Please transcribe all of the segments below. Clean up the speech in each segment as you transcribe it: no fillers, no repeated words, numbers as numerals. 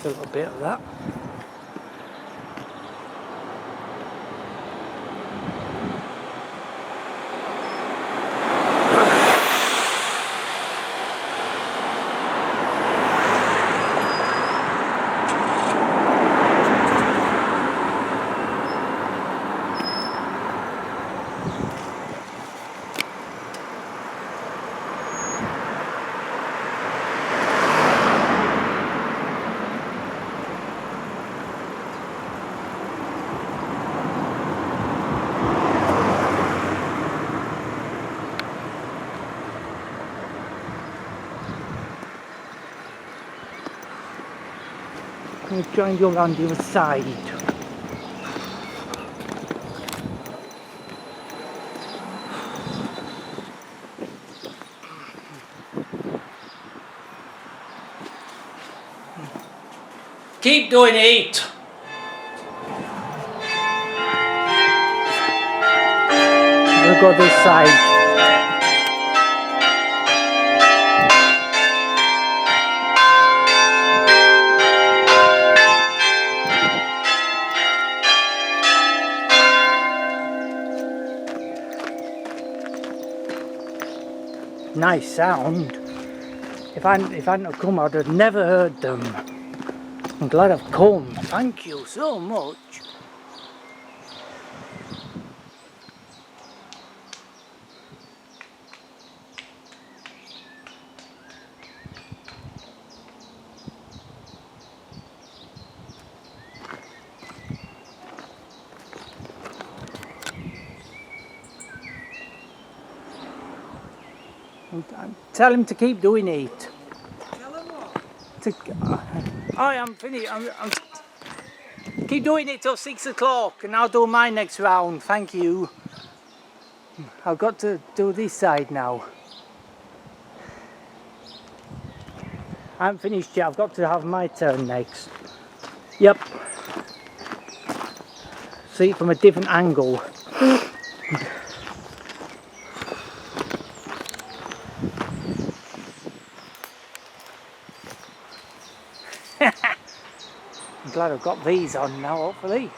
just a little bit of that. I'm trying to go around the other side. Keep doing it. We'll go this side. Nice sound. If I hadn't have come, I'd have never heard them. I'm glad I've come. Thank you so much. Tell him to keep doing it. Tell him what? I am finished. I'm keep doing it till 6 o'clock and I'll do my next round. Thank you. I've got to do this side now. I haven't finished yet. I've got to have my turn next. Yep. See it from a different angle. I'm glad I've got these on now, hopefully.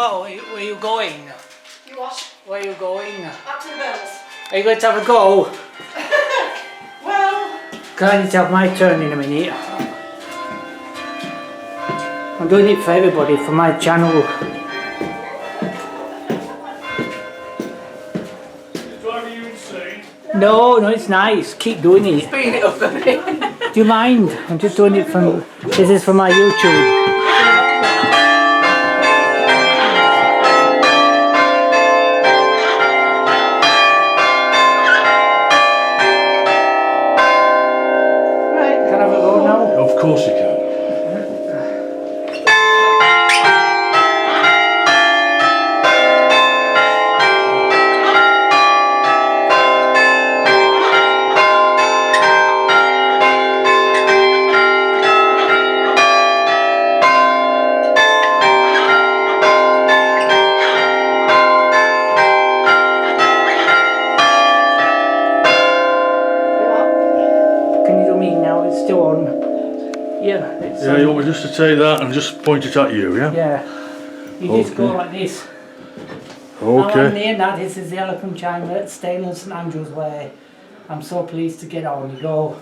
Oh, where are you going? You what? Where are you going? Up to the bells. Are you going to have a go? Well, Can I need to have my turn in a minute? I'm doing it for everybody, for my channel. Driving you insane? No, it's nice. Keep doing it. speed it up a bit. Do you mind? I'm just doing it from. This is for my YouTube. Right. Can I have a go now? Of course you can. Can you do me now? It's still on. Yeah. It's Yeah, you want me just to take that and just point it at you, yeah? Yeah. You just go Okay. like this. Now I'm Okay. near now. This is the Ellicombe chime at Stainland St Andrew's Way. I'm so pleased to get on. You go.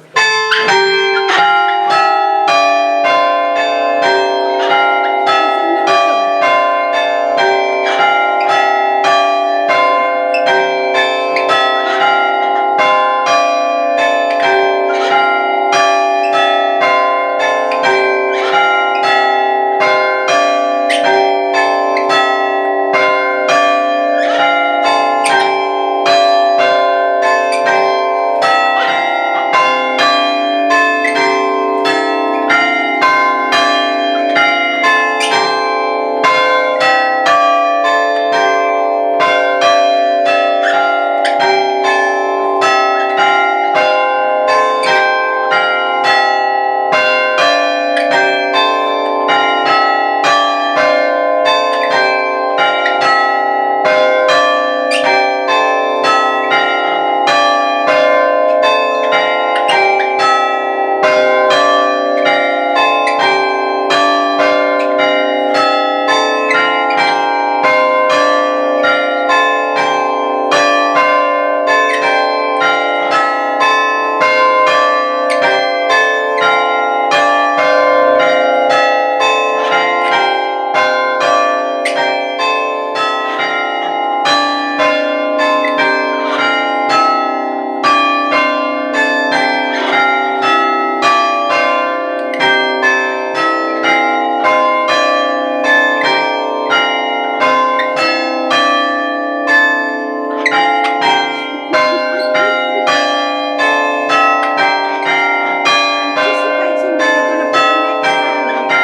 Anticipating when you're going to put the next round in.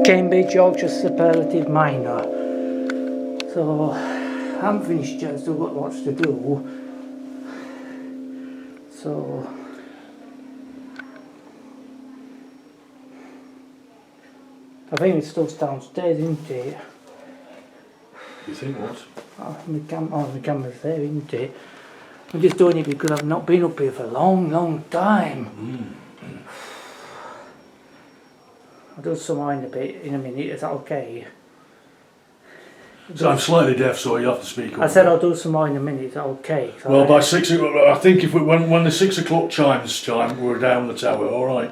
Cambridge, Yorkshire superlative minor. So I haven't finished yet, still got lots to do. So I think it's stuff's downstairs, isn't it? You think what? Oh, my camera's there, isn't it? I'm just doing it because I've not been up here for a long time. I'll do some more in a minute, is that okay? So I'm slightly deaf, so you have to speak up. I said I'll do some more in a minute, is that okay? Well, by 6 o'clock, I think if when the 6 o'clock chimes chime, we're down the tower, alright?